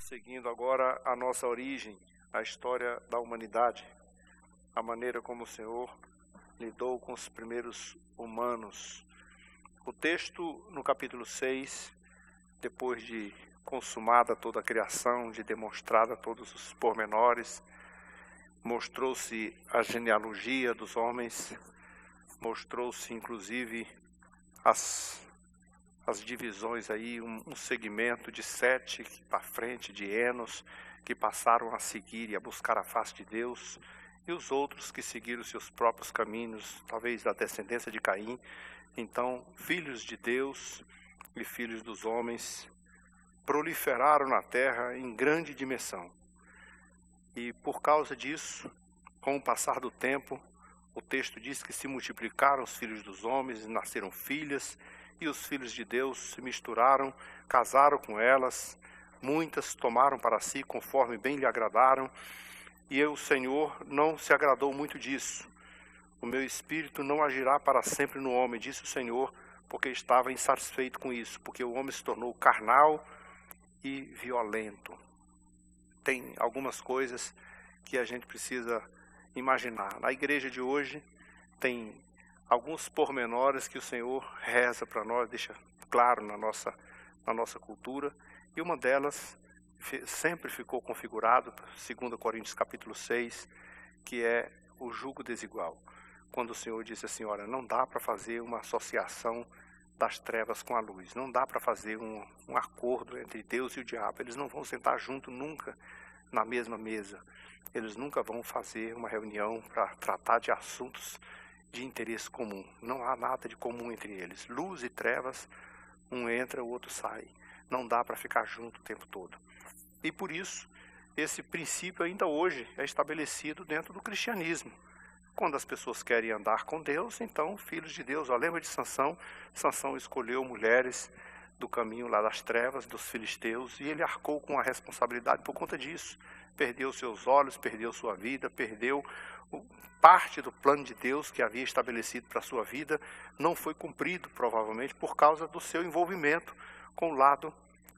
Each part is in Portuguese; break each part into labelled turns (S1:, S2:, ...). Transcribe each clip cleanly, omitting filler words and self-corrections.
S1: Seguindo agora a nossa origem, a história da humanidade, a maneira como o Senhor lidou com os primeiros humanos. O texto no capítulo 6, depois de consumada toda a criação, de demonstrada todos os pormenores, mostrou-se a genealogia dos homens, mostrou-se inclusive as divisões aí, um segmento de Sete para frente, de Enos, que passaram a seguir e a buscar a face de Deus, e os outros que seguiram seus próprios caminhos, talvez da descendência de Caim. Então, filhos de Deus e filhos dos homens proliferaram na terra em grande dimensão. E por causa disso, com o passar do tempo, o texto diz que se multiplicaram os filhos dos homens, e nasceram filhas, e os filhos de Deus se misturaram, casaram com elas, muitas tomaram para si conforme bem lhe agradaram, e o Senhor não se agradou muito disso. O meu espírito não agirá para sempre no homem, disse o Senhor, porque estava insatisfeito com isso, porque o homem se tornou carnal e violento. Tem algumas coisas que a gente precisa imaginar. Na igreja de hoje tem alguns pormenores que o Senhor reza para nós, deixa claro na nossa cultura, e uma delas sempre ficou configurado, 2 Coríntios capítulo 6, que é o jugo desigual. Quando o Senhor disse assim, olha, não dá para fazer uma associação das trevas com a luz, não dá para fazer um acordo entre Deus e o diabo, eles não vão sentar junto nunca na mesma mesa, eles nunca vão fazer uma reunião para tratar de assuntos de interesse comum, não há nada de comum entre eles, luz e trevas, um entra, o outro sai, não dá para ficar junto o tempo todo. E por isso, esse princípio ainda hoje é estabelecido dentro do cristianismo. Quando as pessoas querem andar com Deus, então, filhos de Deus, lembra de Sansão? Sansão escolheu mulheres do caminho lá das trevas, dos filisteus, e ele arcou com a responsabilidade por conta disso. Perdeu seus olhos, perdeu sua vida, perdeu parte do plano de Deus que havia estabelecido para a sua vida, não foi cumprido, provavelmente, por causa do seu envolvimento com o lado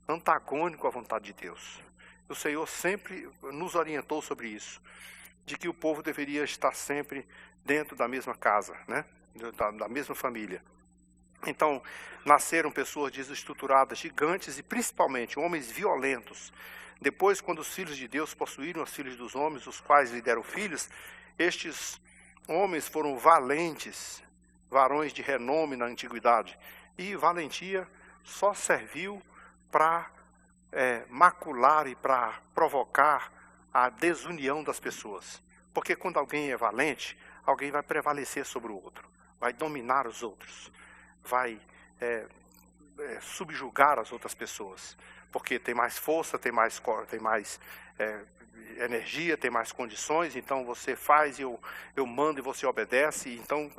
S1: antagônico à vontade de Deus. O Senhor sempre nos orientou sobre isso, de que o povo deveria estar sempre dentro da mesma casa, né? da mesma família. Então, nasceram pessoas desestruturadas, gigantes e principalmente homens violentos. Depois, quando os filhos de Deus possuíram os filhos dos homens, os quais lhe deram filhos, estes homens foram valentes, varões de renome na antiguidade. E valentia só serviu para macular e para provocar a desunião das pessoas. Porque quando alguém é valente, alguém vai prevalecer sobre o outro, vai dominar os outros, vai subjugar as outras pessoas, porque tem mais força, tem mais energia, tem mais condições, então você faz, eu mando e você obedece, então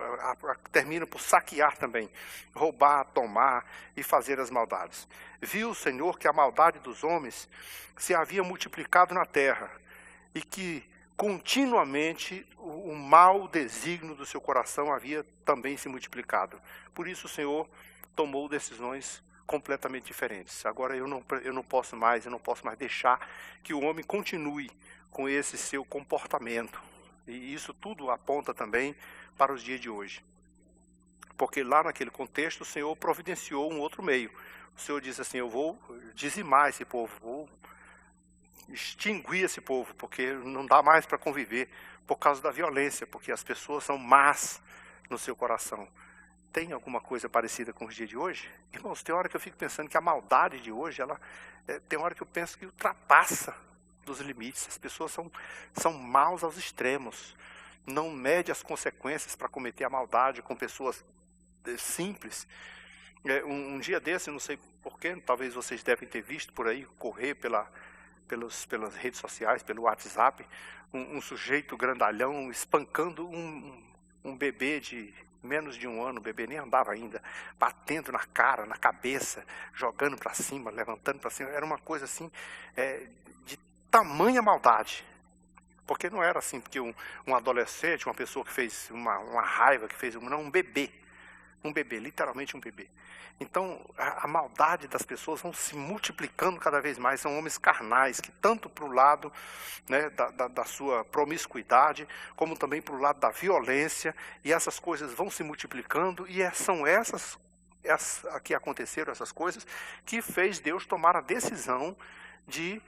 S1: termina por saquear também, roubar, tomar e fazer as maldades. Viu o Senhor que a maldade dos homens se havia multiplicado na terra e que continuamente o mau desígnio do seu coração havia também se multiplicado. Por isso o Senhor tomou decisões completamente diferentes. Agora eu não posso mais deixar que o homem continue com esse seu comportamento. E isso tudo aponta também para os dias de hoje. Porque lá naquele contexto o Senhor providenciou um outro meio. O Senhor diz assim, eu vou dizimar esse povo, vou extinguir esse povo, porque não dá mais para conviver por causa da violência, porque as pessoas são más no seu coração. Tem alguma coisa parecida com os dias de hoje? Irmãos, tem hora que eu fico pensando que a maldade de hoje, tem hora que eu penso que ultrapassa dos limites. As pessoas são maus aos extremos, não mede as consequências para cometer a maldade com pessoas simples. Um dia desse, não sei porquê, talvez vocês devem ter visto por aí, correr pelas redes sociais, pelo WhatsApp, um sujeito grandalhão espancando um bebê de menos de 1 ano, o bebê nem andava ainda, batendo na cara, na cabeça, jogando para cima, levantando para cima. Era uma coisa assim, de tamanha maldade. Porque não era assim, porque um adolescente, uma pessoa que fez uma raiva, que fez não, um bebê. Um bebê, literalmente um bebê. Então, a maldade das pessoas vão se multiplicando cada vez mais. São homens carnais, que tanto para o lado, né, da sua promiscuidade, como também para o lado da violência, e essas coisas vão se multiplicando, e são essas que aconteceram, essas coisas, que fez Deus tomar a decisão de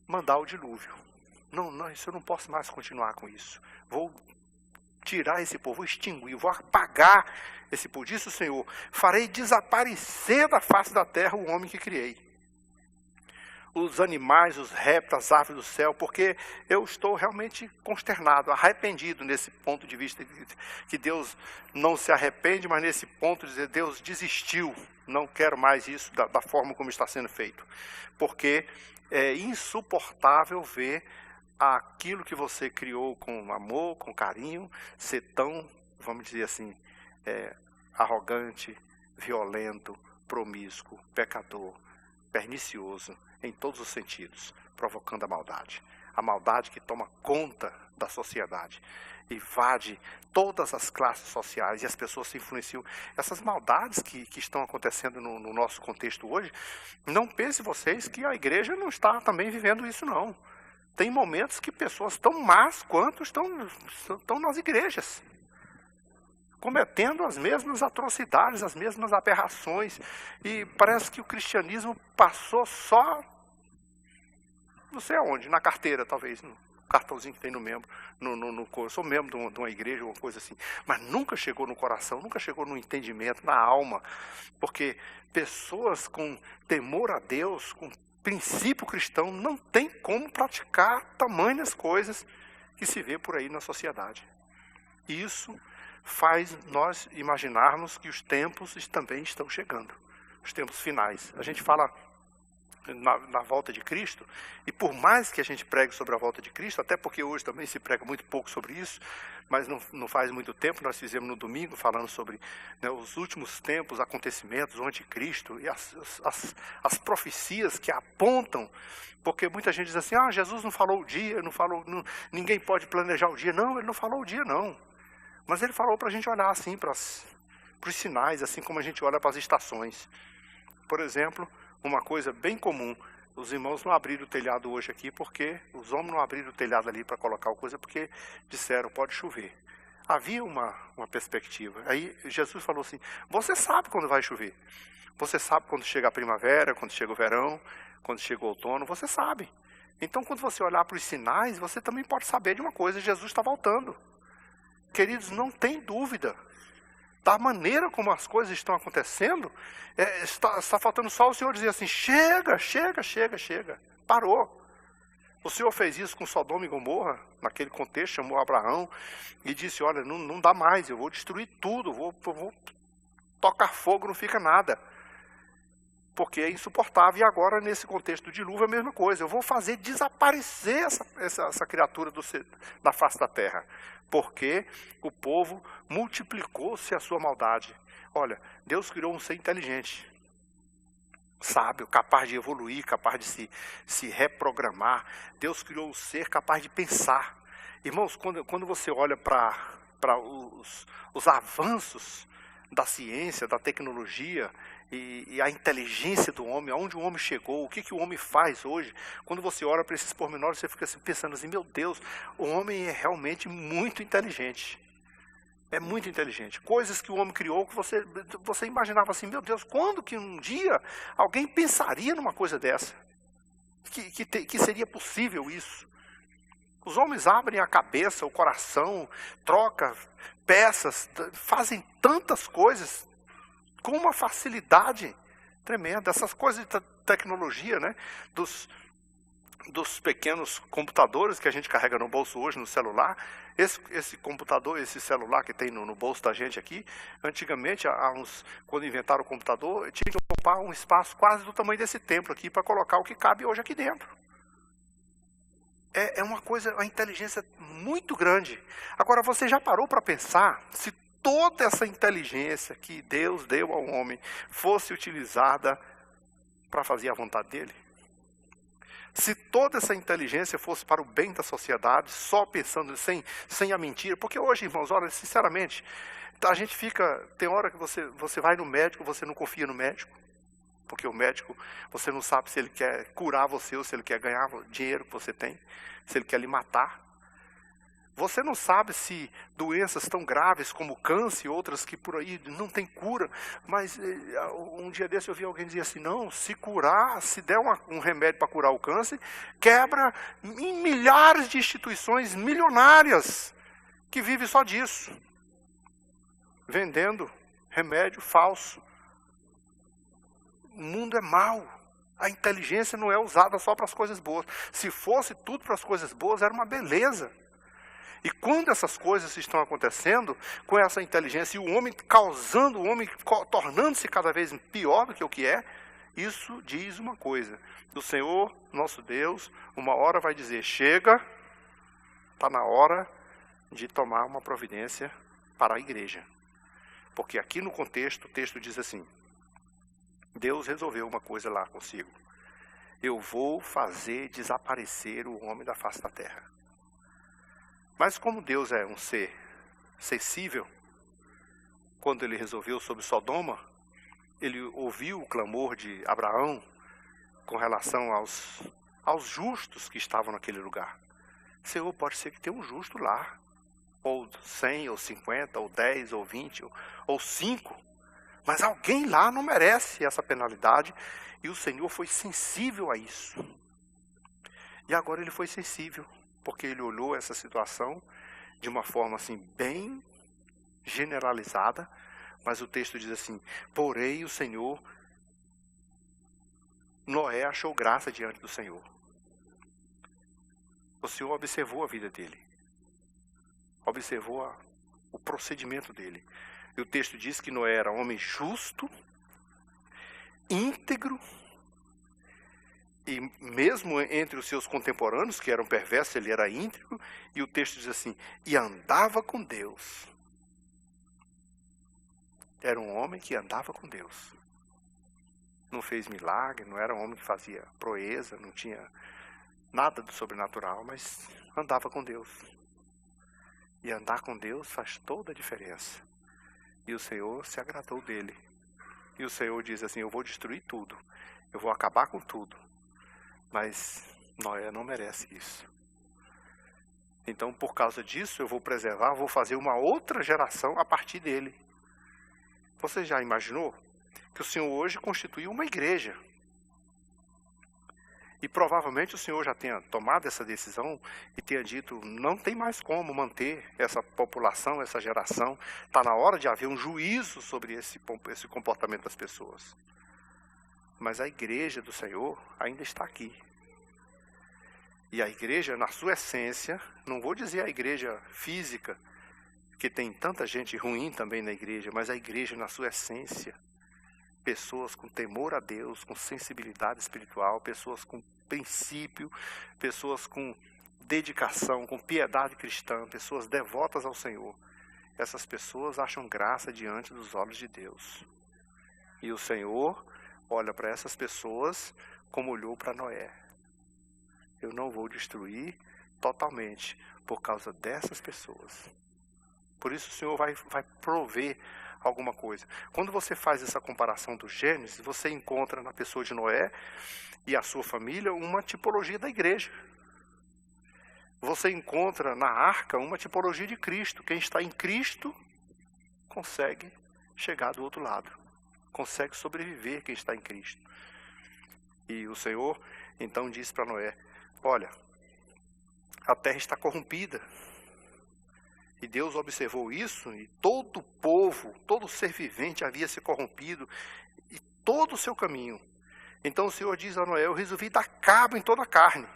S1: mandar o dilúvio. Não, isso eu não posso mais continuar com isso. Vou tirar esse povo, vou extinguir, vou apagar esse povo. Disse o Senhor: farei desaparecer da face da terra o homem que criei. Os animais, os répteis, as aves do céu, porque eu estou realmente consternado, arrependido nesse ponto de vista, que Deus não se arrepende, mas nesse ponto de dizer, Deus desistiu, não quero mais isso da forma como está sendo feito. Porque é insuportável ver aquilo que você criou com amor, com carinho, ser tão, vamos dizer assim, arrogante, violento, promíscuo, pecador, pernicioso, em todos os sentidos, provocando a maldade. A maldade que toma conta da sociedade, invade todas as classes sociais e as pessoas se influenciam. Essas maldades que estão acontecendo no nosso contexto hoje, não pensem vocês que a igreja não está também vivendo isso, não. Tem momentos que pessoas tão más quanto estão nas igrejas, cometendo as mesmas atrocidades, as mesmas aberrações. E parece que o cristianismo passou só, não sei aonde, na carteira talvez, no cartãozinho que tem no membro, eu sou membro de uma igreja, uma coisa assim. Mas nunca chegou no coração, nunca chegou no entendimento, na alma. Porque pessoas com temor a Deus, com princípio cristão, não tem como praticar tamanhas coisas que se vê por aí na sociedade. Isso faz nós imaginarmos que os tempos também estão chegando, os tempos finais. A gente fala na volta de Cristo, e por mais que a gente pregue sobre a volta de Cristo, até porque hoje também se prega muito pouco sobre isso, mas não faz muito tempo, nós fizemos no domingo, falando sobre, né, os últimos tempos, acontecimentos, o anticristo, e as profecias que apontam, porque muita gente diz assim, Jesus não falou o dia, ninguém pode planejar o dia. Não, ele não falou o dia, não. Mas ele falou para a gente olhar assim para os sinais, assim como a gente olha para as estações. Por exemplo, uma coisa bem comum, os irmãos não abriram o telhado hoje aqui, porque os homens não abriram o telhado ali para colocar a coisa, porque disseram, pode chover. Havia uma perspectiva. Aí Jesus falou assim, você sabe quando vai chover. Você sabe quando chega a primavera, quando chega o verão, quando chega o outono, você sabe. Então, quando você olhar para os sinais, você também pode saber de uma coisa, Jesus está voltando. Queridos, não tem dúvida. Da maneira como as coisas estão acontecendo, está faltando só o Senhor dizer assim, chega, parou. O Senhor fez isso com Sodoma e Gomorra, naquele contexto, chamou Abraão e disse, olha, não dá mais, eu vou destruir tudo, vou tocar fogo, não fica nada. Porque é insuportável. E agora, nesse contexto do dilúvio, é a mesma coisa. Eu vou fazer desaparecer essa criatura da face da terra. Porque o povo multiplicou-se a sua maldade. Olha, Deus criou um ser inteligente, sábio, capaz de evoluir, capaz de se reprogramar. Deus criou um ser capaz de pensar. Irmãos, quando você olha para os avanços da ciência, da tecnologia e a inteligência do homem, aonde o homem chegou, o que o homem faz hoje, quando você olha para esses pormenores, você fica pensando assim, meu Deus, o homem é realmente muito inteligente. É muito inteligente. Coisas que o homem criou que você imaginava assim, meu Deus, quando que um dia alguém pensaria numa coisa dessa? Que seria possível isso? Os homens abrem a cabeça, o coração, trocam peças, fazem tantas coisas com uma facilidade tremenda. Essas coisas de tecnologia, né? Dos pequenos computadores que a gente carrega no bolso hoje, no celular. Esse computador, esse celular que tem no bolso da gente aqui, antigamente, quando inventaram o computador, tinha que ocupar um espaço quase do tamanho desse templo aqui para colocar o que cabe hoje aqui dentro. É uma coisa, uma inteligência muito grande. Agora, você já parou para pensar se toda essa inteligência que Deus deu ao homem fosse utilizada para fazer a vontade dele? Se toda essa inteligência fosse para o bem da sociedade, só pensando sem a mentira, porque hoje, irmãos, olha, sinceramente, a gente fica, tem hora que você vai no médico, você não confia no médico, porque o médico, você não sabe se ele quer curar você ou se ele quer ganhar o dinheiro que você tem, se ele quer lhe matar. Você não sabe se doenças tão graves como câncer e outras que por aí não tem cura, mas um dia desse eu vi alguém dizer assim, não, se curar, se der um remédio para curar o câncer, quebra em milhares de instituições milionárias que vivem só disso, vendendo remédio falso. O mundo é mau, a inteligência não é usada só para as coisas boas. Se fosse tudo para as coisas boas, era uma beleza. E quando essas coisas estão acontecendo, com essa inteligência, e o homem causando, o homem tornando-se cada vez pior do que o que é, isso diz uma coisa. O Senhor, nosso Deus, uma hora vai dizer, chega, está na hora de tomar uma providência para a igreja. Porque aqui no contexto, o texto diz assim, Deus resolveu uma coisa lá consigo. Eu vou fazer desaparecer o homem da face da terra. Mas como Deus é um ser sensível, quando ele resolveu sobre Sodoma, ele ouviu o clamor de Abraão com relação aos justos que estavam naquele lugar. Senhor, pode ser que tenha um justo lá, ou 100, ou 50, ou 10, ou 20, ou 5, mas alguém lá não merece essa penalidade, e o Senhor foi sensível a isso. E agora ele foi sensível, porque ele olhou essa situação de uma forma assim bem generalizada, mas o texto diz assim, porém o Senhor, Noé achou graça diante do Senhor. O Senhor observou a vida dele, observou o procedimento dele. E o texto diz que Noé era homem justo, íntegro, e mesmo entre os seus contemporâneos, que eram perversos, ele era íntegro, e o texto diz assim, e andava com Deus. Era um homem que andava com Deus. Não fez milagre, não era um homem que fazia proeza, não tinha nada do sobrenatural, mas andava com Deus. E andar com Deus faz toda a diferença. E o Senhor se agradou dele. E o Senhor diz assim, eu vou destruir tudo, eu vou acabar com tudo. Mas Noé não merece isso. Então, por causa disso, eu vou preservar, vou fazer uma outra geração a partir dele. Você já imaginou que o Senhor hoje constituiu uma igreja? E provavelmente o Senhor já tenha tomado essa decisão e tenha dito, não tem mais como manter essa população, essa geração. Está na hora de haver um juízo sobre esse comportamento das pessoas. Mas a igreja do Senhor ainda está aqui. E a igreja, na sua essência, não vou dizer a igreja física, que tem tanta gente ruim também na igreja, mas a igreja na sua essência, pessoas com temor a Deus, com sensibilidade espiritual, pessoas com princípio, pessoas com dedicação, com piedade cristã, pessoas devotas ao Senhor. Essas pessoas acham graça diante dos olhos de Deus. E o Senhor olha para essas pessoas como olhou para Noé. Eu não vou destruir totalmente por causa dessas pessoas. Por isso o Senhor vai prover alguma coisa. Quando você faz essa comparação do Gênesis, você encontra na pessoa de Noé e a sua família uma tipologia da igreja. Você encontra na arca uma tipologia de Cristo. Quem está em Cristo consegue chegar do outro lado. Consegue sobreviver quem está em Cristo. E o Senhor então disse para Noé, olha, a terra está corrompida. E Deus observou isso, e todo o povo, todo ser vivente havia se corrompido, e todo o seu caminho. Então o Senhor diz a Noé, eu resolvi dar cabo em toda a carne,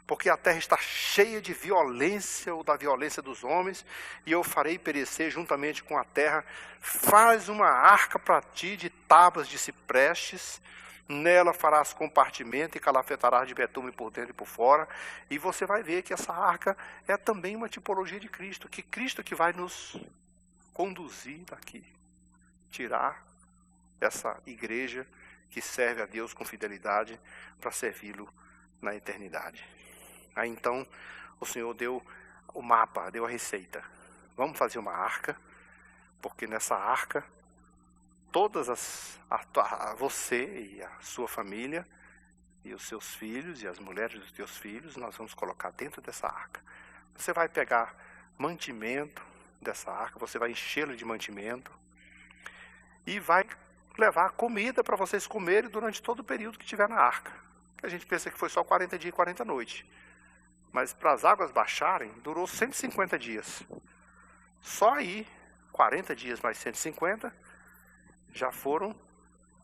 S1: porque a terra está cheia de violência, ou da violência dos homens, e eu farei perecer juntamente com a terra. Faz uma arca para ti de tábuas de ciprestes, nela farás compartimento e calafetarás de betume por dentro e por fora. E você vai ver que essa arca é também uma tipologia de Cristo, que Cristo que vai nos conduzir daqui, tirar essa igreja que serve a Deus com fidelidade para servi-lo na eternidade. Aí então o Senhor deu o mapa, deu a receita. Vamos fazer uma arca, porque nessa arca você e a sua família e os seus filhos e as mulheres dos teus filhos, nós vamos colocar dentro dessa arca. Você vai pegar mantimento dessa arca, você vai enchê-la de mantimento e vai levar comida para vocês comerem durante todo o período que estiver na arca. A gente pensa que foi só 40 dias e 40 noites. Mas para as águas baixarem, durou 150 dias. Só aí, 40 dias mais 150, já foram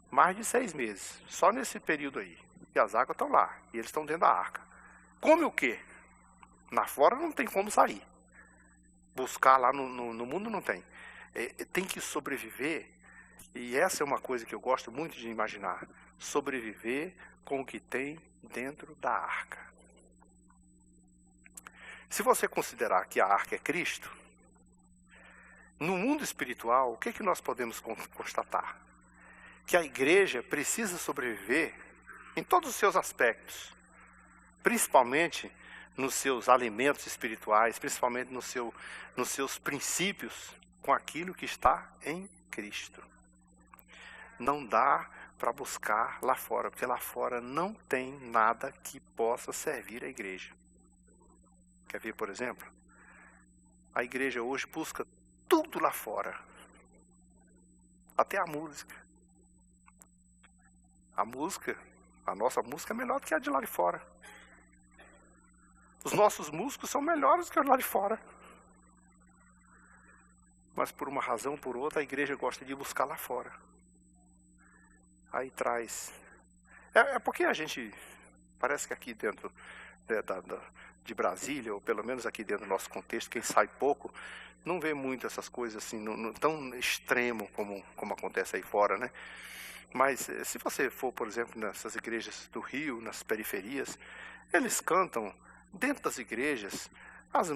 S1: mais de 6 meses. Só nesse período aí. E as águas estão lá. E eles estão dentro da arca. Come o quê? Na fora não tem como sair. Buscar lá no mundo não tem. Tem que sobreviver. E essa é uma coisa que eu gosto muito de imaginar. Sobreviver com o que tem dentro da arca. Se você considerar que a arca é Cristo, no mundo espiritual, o que é que nós podemos constatar? Que a igreja precisa sobreviver em todos os seus aspectos, principalmente nos seus alimentos espirituais, principalmente nos seus princípios, com aquilo que está em Cristo. Não dá para buscar lá fora, porque lá fora não tem nada que possa servir a igreja. Quer ver, por exemplo? A igreja hoje busca tudo lá fora. Até a música. A nossa música é melhor do que a de lá de fora. Os nossos músicos são melhores do que os lá de fora. Mas por uma razão ou por outra, a igreja gosta de buscar lá fora. Aí traz... É porque a gente... Parece que aqui dentro de Brasília, ou pelo menos aqui dentro do nosso contexto, quem sai pouco, não vê muito essas coisas assim, tão extremo como acontece aí fora, né? Mas se você for, por exemplo, nessas igrejas do Rio, nas periferias, eles cantam dentro das igrejas as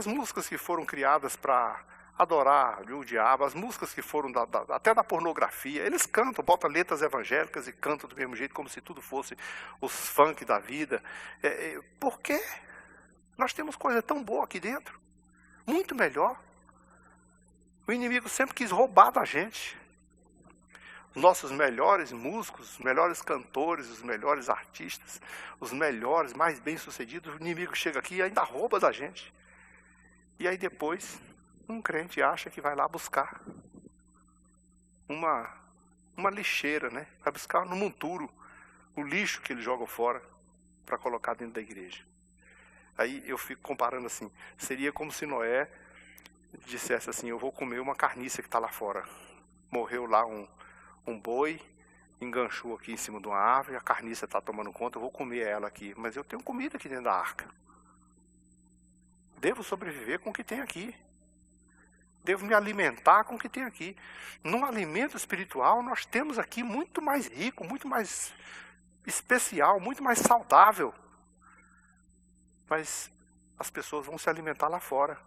S1: músicas que foram criadas para adorar o diabo, as músicas que foram até da pornografia, eles cantam, botam letras evangélicas e cantam do mesmo jeito, como se tudo fosse os funk da vida. Por quê? Nós temos coisa tão boa aqui dentro, muito melhor. O inimigo sempre quis roubar da gente. Os nossos melhores músicos, os melhores cantores, os melhores artistas, os melhores, mais bem-sucedidos, o inimigo chega aqui e ainda rouba da gente. E aí depois, um crente acha que vai lá buscar uma lixeira, né? Vai buscar no monturo o lixo que eles jogam fora para colocar dentro da igreja. Aí eu fico comparando assim, seria como se Noé dissesse assim, eu vou comer uma carniça que está lá fora. Morreu lá um boi, enganchou aqui em cima de uma árvore, a carniça está tomando conta, eu vou comer ela aqui. Mas eu tenho comida aqui dentro da arca. Devo sobreviver com o que tem aqui. Devo me alimentar com o que tem aqui. No alimento espiritual, nós temos aqui muito mais rico, muito mais especial, muito mais saudável. Mas as pessoas vão se alimentar lá fora.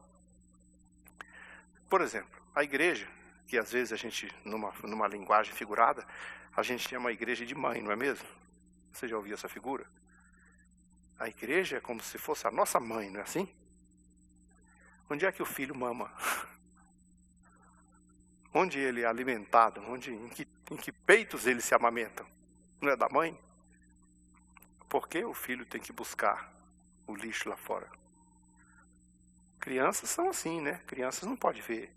S1: Por exemplo, a igreja, que às vezes a gente, numa linguagem figurada, a gente chama a igreja de mãe, não é mesmo? Você já ouviu essa figura? A igreja é como se fosse a nossa mãe, não é assim? Onde é que o filho mama? Onde ele é alimentado? Em que peitos ele se amamentam? Não é da mãe? Por que o filho tem que buscar o lixo lá fora? Crianças são assim, né? Crianças não podem ver.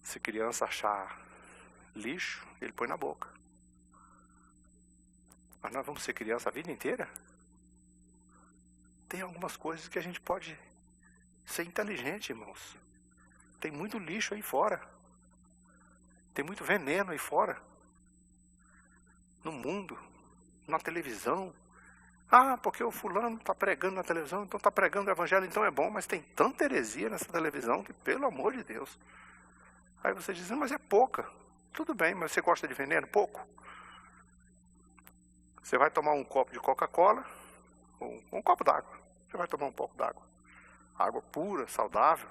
S1: Se criança achar lixo, ele põe na boca. Mas nós vamos ser criança a vida inteira? Tem algumas coisas que a gente pode ser inteligente, irmãos. Tem muito lixo aí fora. Tem muito veneno aí fora. No mundo, na televisão. Ah, porque o fulano está pregando na televisão, então está pregando o evangelho, então é bom, mas tem tanta heresia nessa televisão que, pelo amor de Deus. Aí você diz, mas é pouca. Tudo bem, mas você gosta de veneno? Pouco. Você vai tomar um copo de Coca-Cola, ou um copo d'água. Você vai tomar um copo d'água. Água pura, saudável.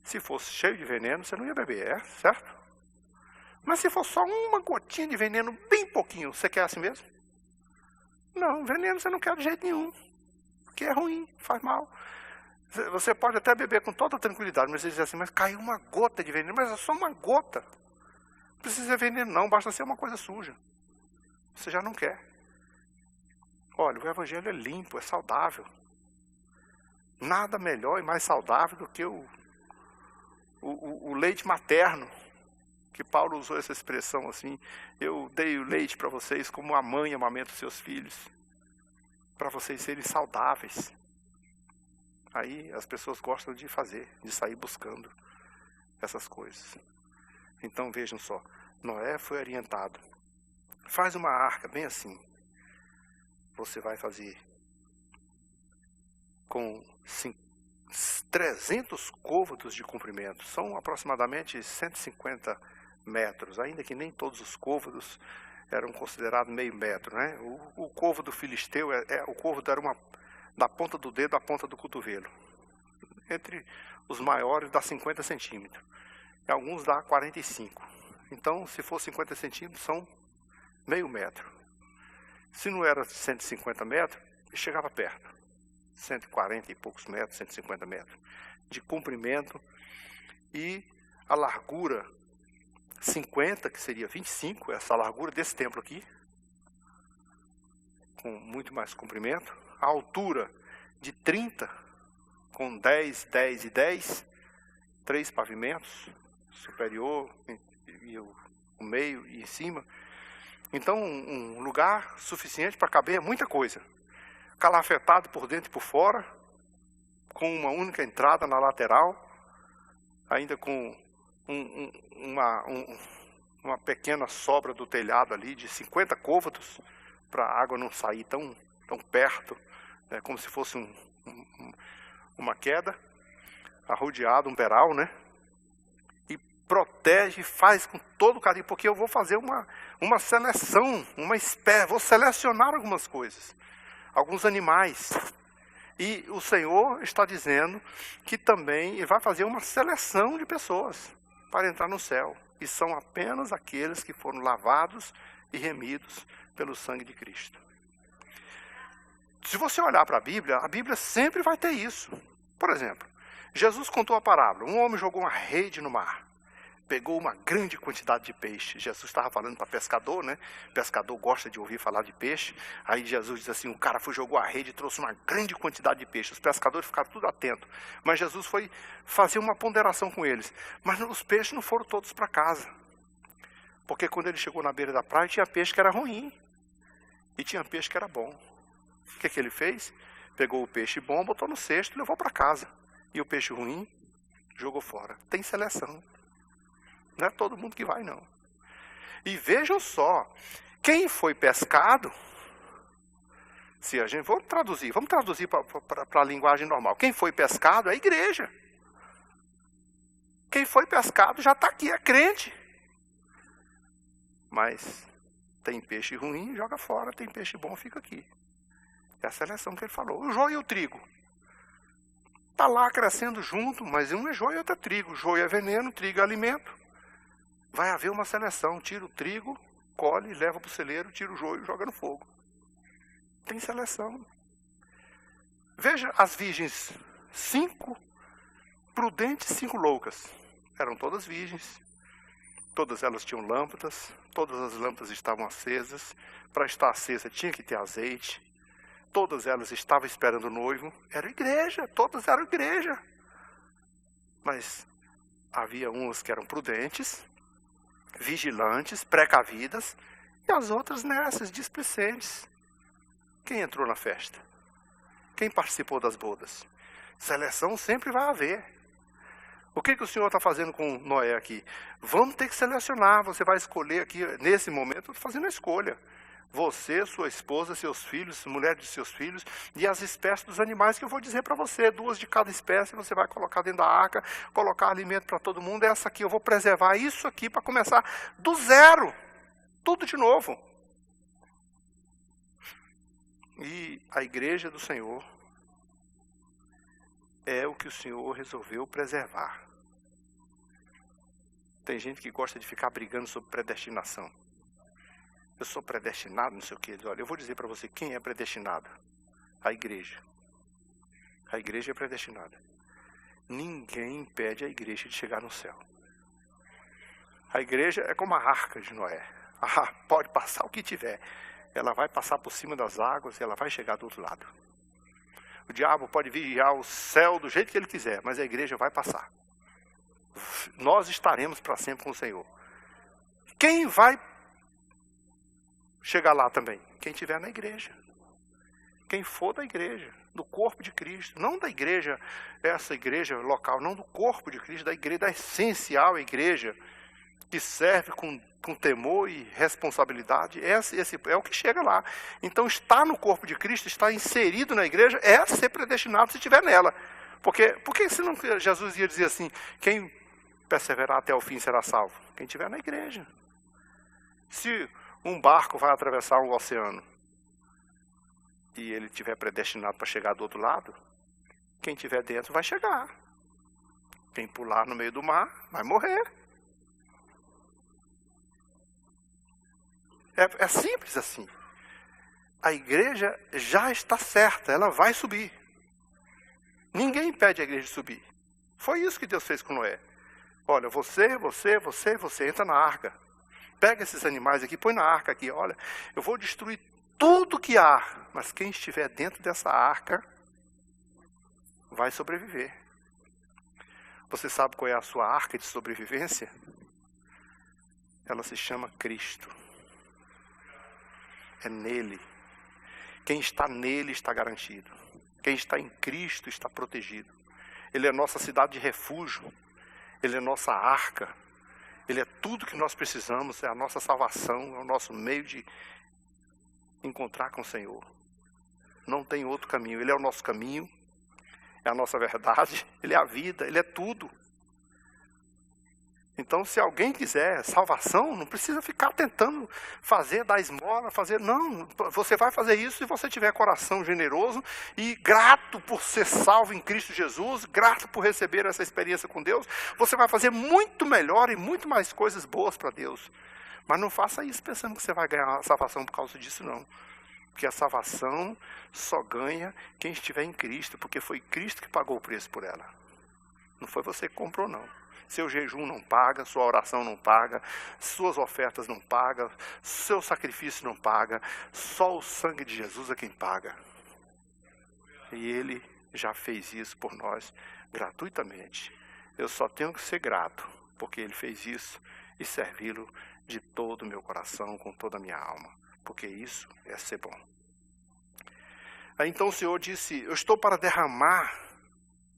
S1: Se fosse cheio de veneno, você não ia beber, certo? Mas se for só uma gotinha de veneno, bem pouquinho, você quer assim mesmo? Não, veneno você não quer de jeito nenhum. Porque é ruim, faz mal. Você pode até beber com toda tranquilidade, mas você diz assim, mas caiu uma gota de veneno, mas é só uma gota. Não precisa ser veneno não, basta ser uma coisa suja. Você já não quer. Olha, o evangelho é limpo, é saudável. Nada melhor e mais saudável do que o leite materno. Que Paulo usou essa expressão assim, eu dei o leite para vocês como a mãe amamenta os seus filhos. Para vocês serem saudáveis. Aí as pessoas gostam de fazer, de sair buscando essas coisas. Então vejam só, Noé foi orientado. Faz uma arca bem assim. Você vai fazer com 300 côvados de comprimento. São aproximadamente 150 metros, ainda que nem todos os côvados eram considerados meio metro, né? O côvado filisteu, o côvado era da ponta do dedo à ponta do cotovelo. Entre os maiores dá 50 centímetros. E alguns dá 45. Então, se for 50 centímetros, são meio metro. Se não era 150 metros, chegava perto. 140 e poucos metros, 150 metros. De comprimento. E a largura 50, que seria 25, essa largura desse templo aqui. Com muito mais comprimento. A altura de 30, com 10, 10 e 10. 3 pavimentos. Superior, e o meio e em cima. Então, um lugar suficiente para caber muita coisa. Calafetado por dentro e por fora, com uma única entrada na lateral, ainda com uma pequena sobra do telhado ali de 50 côvados, para a água não sair tão perto, né, como se fosse uma queda, arrodeado, um peral, né? Protege, faz com todo carinho, porque eu vou fazer uma seleção, vou selecionar algumas coisas, alguns animais. E o Senhor está dizendo que também vai fazer uma seleção de pessoas para entrar no céu. E são apenas aqueles que foram lavados e remidos pelo sangue de Cristo. Se você olhar para a Bíblia sempre vai ter isso. Por exemplo, Jesus contou a parábola, um homem jogou uma rede no mar. Pegou uma grande quantidade de peixe. Jesus estava falando para pescador, né? Pescador gosta de ouvir falar de peixe. Aí Jesus diz assim, o cara jogou a rede e trouxe uma grande quantidade de peixe. Os pescadores ficaram tudo atentos. Mas Jesus foi fazer uma ponderação com eles. Mas os peixes não foram todos para casa. Porque quando ele chegou na beira da praia, tinha peixe que era ruim. E tinha peixe que era bom. O que ele fez? Pegou o peixe bom, botou no cesto e levou para casa. E o peixe ruim, jogou fora. Tem seleção. Não é todo mundo que vai, não. E vejam só, quem foi pescado, se a gente, vamos traduzir para a linguagem normal. Quem foi pescado é a igreja. Quem foi pescado já está aqui, é crente. Mas tem peixe ruim, joga fora, tem peixe bom, fica aqui. É a seleção que ele falou. O joio e o trigo. Está lá crescendo junto, mas um é joio e outro é trigo. Joio é veneno, trigo é alimento. Vai haver uma seleção, tira o trigo, colhe, leva para o celeiro, tira o joio e joga no fogo. Tem seleção. Veja as virgens, 5 prudentes, 5 loucas. Eram todas virgens. Todas elas tinham lâmpadas, todas as lâmpadas estavam acesas. Para estar acesa tinha que ter azeite. Todas elas estavam esperando o noivo. Era igreja, todas eram igreja. Mas havia umas que eram prudentes, vigilantes, precavidas, e as outras nessas, displicentes. Quem entrou na festa? Quem participou das bodas? Seleção sempre vai haver. O que o Senhor está fazendo com Noé aqui? Vamos ter que selecionar, você vai escolher aqui, nesse momento, eu estou fazendo a escolha. Você, sua esposa, seus filhos, mulher de seus filhos, e as espécies dos animais que eu vou dizer para você. 2 de cada espécie você vai colocar dentro da arca, colocar alimento para todo mundo. Essa aqui eu vou preservar isso aqui para começar do zero. Tudo de novo. E a igreja do Senhor é o que o Senhor resolveu preservar. Tem gente que gosta de ficar brigando sobre predestinação. eu sou predestinado, não sei o que. Ele diz, olha, eu vou dizer para você quem é predestinado. A igreja. A igreja é predestinada. Ninguém impede a igreja de chegar no céu. A igreja é como a arca de Noé. Ah, pode passar o que tiver. Ela vai passar por cima das águas e ela vai chegar do outro lado. O diabo pode vigiar o céu do jeito que ele quiser, mas a igreja vai passar. Nós estaremos para sempre com o Senhor. Quem vai chegar lá também? Quem estiver na igreja. Quem for da igreja, do corpo de Cristo. Não da igreja, essa igreja local, não do corpo de Cristo, da igreja, da essencial igreja, que serve com temor e responsabilidade. Esse é o que chega lá. Então, estar no corpo de Cristo, estar inserido na igreja, é ser predestinado se estiver nela. Porque senão Jesus ia dizer assim, quem perseverar até o fim será salvo? Quem estiver na igreja. Se um barco vai atravessar um oceano e ele estiver predestinado para chegar do outro lado, quem estiver dentro vai chegar. Quem pular no meio do mar vai morrer. É simples assim. A igreja já está certa, ela vai subir. Ninguém impede a igreja de subir. Foi isso que Deus fez com Noé. Olha, você entra na arca. Pega esses animais aqui, põe na arca aqui. Olha, eu vou destruir tudo que há, mas quem estiver dentro dessa arca vai sobreviver. Você sabe qual é a sua arca de sobrevivência? Ela se chama Cristo. É nele. Quem está nele está garantido. Quem está em Cristo está protegido. Ele é nossa cidade de refúgio. Ele é nossa arca. Ele é tudo que nós precisamos. É a nossa salvação. É o nosso meio de encontrar com o Senhor. Não tem outro caminho. Ele é o nosso caminho. É a nossa verdade. Ele é a vida. Ele é tudo. Então, se alguém quiser salvação, não precisa ficar tentando dar esmola, não, você vai fazer isso se você tiver coração generoso e grato por ser salvo em Cristo Jesus, grato por receber essa experiência com Deus, você vai fazer muito melhor e muito mais coisas boas para Deus. Mas não faça isso pensando que você vai ganhar a salvação por causa disso, não. Porque a salvação só ganha quem estiver em Cristo, porque foi Cristo que pagou o preço por ela. Não foi você que comprou, não. Seu jejum não paga, sua oração não paga, suas ofertas não pagam, seu sacrifício não paga, só o sangue de Jesus é quem paga. E Ele já fez isso por nós gratuitamente. Eu só tenho que ser grato, porque Ele fez isso e servi-lo de todo o meu coração, com toda a minha alma, porque isso é ser bom. Aí então o Senhor disse, eu estou para derramar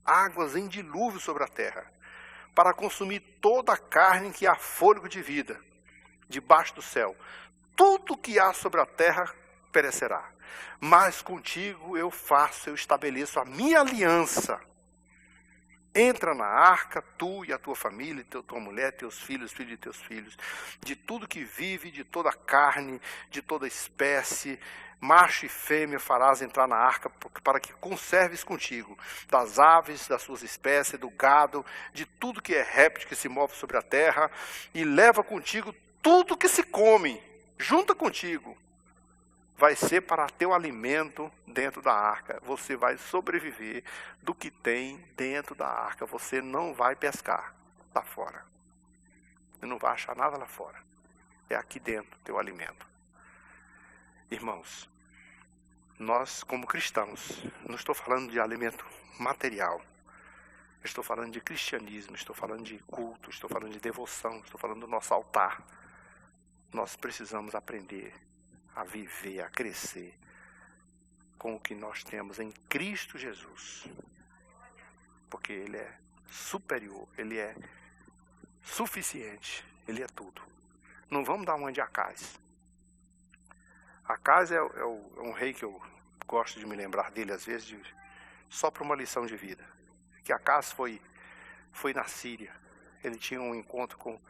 S1: águas em dilúvio sobre a terra, para consumir toda a carne que há fôlego de vida, debaixo do céu. Tudo que há sobre a terra perecerá. Mas contigo eu estabeleço a minha aliança. Entra na arca, tu e a tua família, tua mulher, teus filhos de teus filhos, de tudo que vive, de toda a carne, de toda espécie, macho e fêmea farás entrar na arca para que conserves contigo, das aves, das suas espécies, do gado, de tudo que é réptil que se move sobre a terra, e leva contigo tudo que se come, junta contigo. Vai ser para teu alimento dentro da arca. Você vai sobreviver do que tem dentro da arca. Você não vai pescar lá fora. Você não vai achar nada lá fora. É aqui dentro teu alimento. Irmãos, nós como cristãos, não estou falando de alimento material. Estou falando de cristianismo, estou falando de culto, estou falando de devoção, estou falando do nosso altar. Nós precisamos aprender a viver, a crescer com o que nós temos em Cristo Jesus. Porque Ele é superior, Ele é suficiente, Ele é tudo. Não vamos dar uma de Acaz. Acaz é um rei que eu gosto de me lembrar dele às vezes, só para uma lição de vida. Que Acaz foi na Síria. Ele tinha um encontro com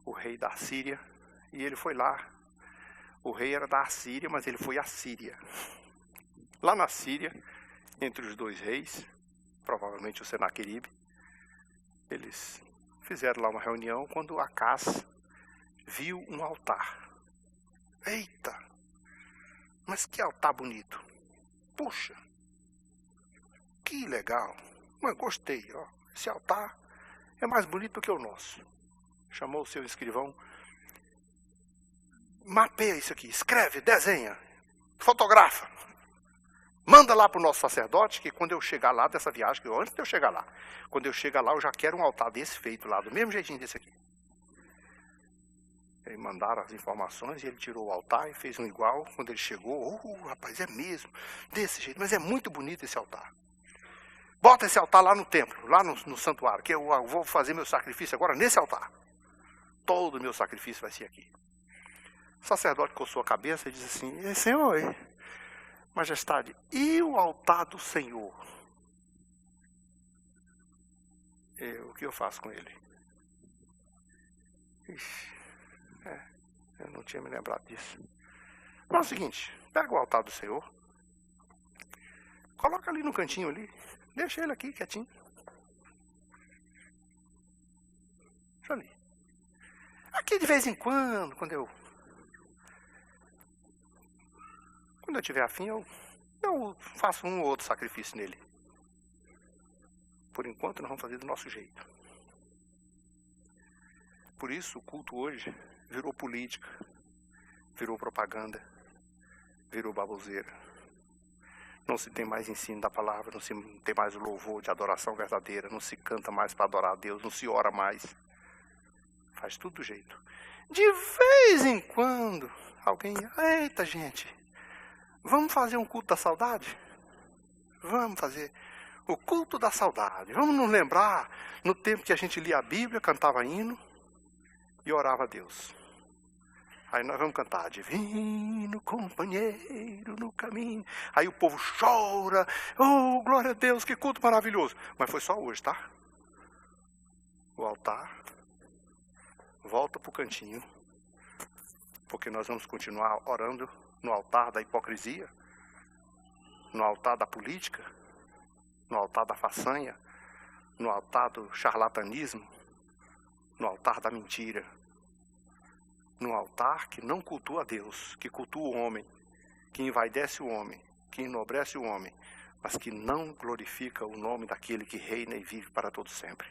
S1: o rei da Síria e ele foi lá. O rei era da Assíria, mas ele foi à Síria. Lá na Síria, entre os dois reis, provavelmente o Senaqueribe, eles fizeram lá uma reunião quando Acaz viu um altar. Eita, mas que altar bonito. Puxa, que legal. Mas gostei, ó. Esse altar é mais bonito do que o nosso. Chamou o seu escrivão. Mapeia isso aqui, escreve, desenha, fotografa. Manda lá para o nosso sacerdote, que quando eu chegar lá dessa viagem, que antes de eu chegar lá, quando eu chegar lá, eu já quero um altar desse feito lá, do mesmo jeitinho desse aqui. Aí mandaram as informações e ele tirou o altar e fez um igual. Quando ele chegou, rapaz, é mesmo, desse jeito, mas é muito bonito esse altar. Bota esse altar lá no templo, lá no santuário, que eu vou fazer meu sacrifício agora nesse altar. Todo o meu sacrifício vai ser aqui. O sacerdote coçou a cabeça e disse assim, Senhor, majestade, e o altar do Senhor? O que eu faço com ele? Ixi, eu não tinha me lembrado disso. Mas é o seguinte, pega o altar do Senhor, coloca ali no cantinho ali, deixa ele aqui quietinho. Deixa ali. Aqui de vez em quando eu tiver afim, eu faço um ou outro sacrifício nele. Por enquanto, nós vamos fazer do nosso jeito. Por isso, o culto hoje virou política, virou propaganda, virou baboseira. Não se tem mais ensino da palavra, não se tem mais o louvor de adoração verdadeira, não se canta mais para adorar a Deus, não se ora mais. Faz tudo do jeito. De vez em quando, alguém, eita gente, vamos fazer um culto da saudade? Vamos fazer o culto da saudade. Vamos nos lembrar no tempo que a gente lia a Bíblia, cantava hino e orava a Deus. Aí nós vamos cantar, divino companheiro no caminho. Aí o povo chora, oh glória a Deus, que culto maravilhoso. Mas foi só hoje, tá? O altar volta para o cantinho, porque nós vamos continuar orando no altar da hipocrisia, no altar da política, no altar da façanha, no altar do charlatanismo, no altar da mentira, no altar que não cultua a Deus, que cultua o homem, que envaidece o homem, que enobrece o homem, mas que não glorifica o nome daquele que reina e vive para todo sempre.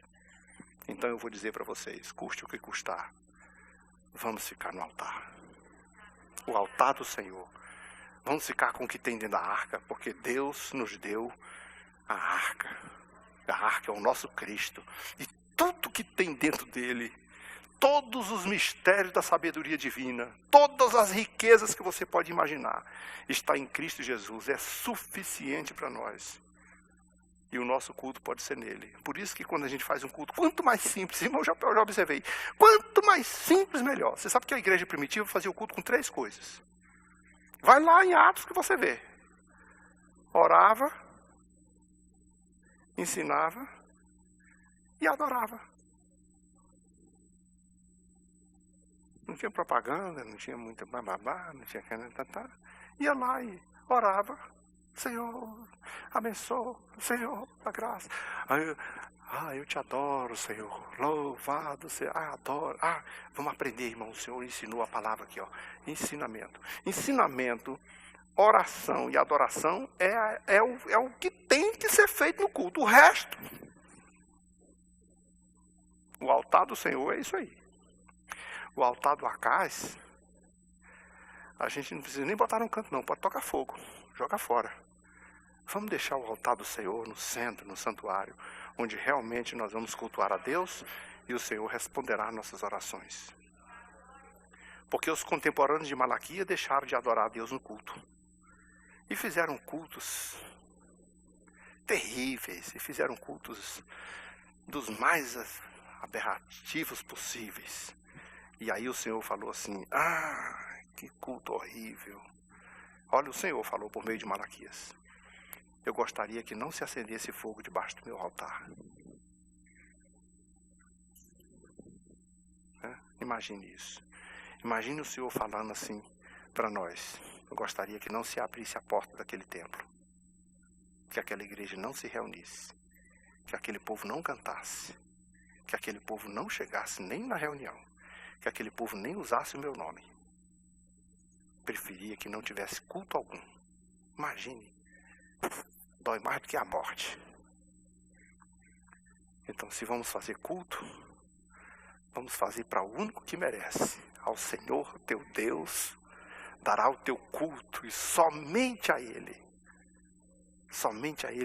S1: Então eu vou dizer para vocês, custe o que custar, vamos ficar no altar. O altar do Senhor. Vamos ficar com o que tem dentro da arca, porque Deus nos deu a arca. A arca é o nosso Cristo. E tudo que tem dentro dele, todos os mistérios da sabedoria divina, todas as riquezas que você pode imaginar, está em Cristo Jesus. É suficiente para nós. E o nosso culto pode ser nele. Por isso que quando a gente faz um culto, quanto mais simples, irmão, eu já observei, quanto mais simples, melhor. Você sabe que a igreja primitiva fazia o culto com 3 coisas. Vai lá em Atos que você vê. Orava, ensinava e adorava. Não tinha propaganda, não tinha muita bababá, não tinha canetata. Ia lá e orava. Senhor, abençoa, Senhor, a graça. Eu te adoro, Senhor. Louvado seja. Adoro. Vamos aprender, irmão. O Senhor ensinou a palavra aqui, ó. Ensinamento. Ensinamento, oração e adoração é o que tem que ser feito no culto. O resto, o altar do Senhor é isso aí. O altar do Acais, a gente não precisa nem botar no canto, não. Pode tocar fogo. Joga fora. Vamos deixar o altar do Senhor no centro, no santuário, onde realmente nós vamos cultuar a Deus e o Senhor responderá às nossas orações. Porque os contemporâneos de Malaquias deixaram de adorar a Deus no culto. E fizeram cultos terríveis, e fizeram cultos dos mais aberrativos possíveis. E aí o Senhor falou assim, que culto horrível. Olha, o Senhor falou por meio de Malaquias. Eu gostaria que não se acendesse fogo debaixo do meu altar. Imagine isso. Imagine o Senhor falando assim para nós. Eu gostaria que não se abrisse a porta daquele templo. Que aquela igreja não se reunisse. Que aquele povo não cantasse. Que aquele povo não chegasse nem na reunião. Que aquele povo nem usasse o meu nome. preferia que não tivesse culto algum. Imagine, dói mais do que a morte. Então, se vamos fazer culto, vamos fazer para o único que merece, ao Senhor teu Deus. Dará o teu culto e somente a Ele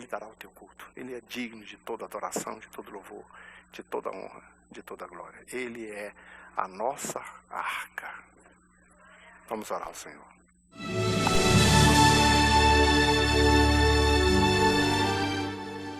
S1: dará o teu culto. Ele é digno de toda adoração, de todo louvor, de toda honra, de toda glória. Ele é a nossa arca. Vamos orar ao Senhor.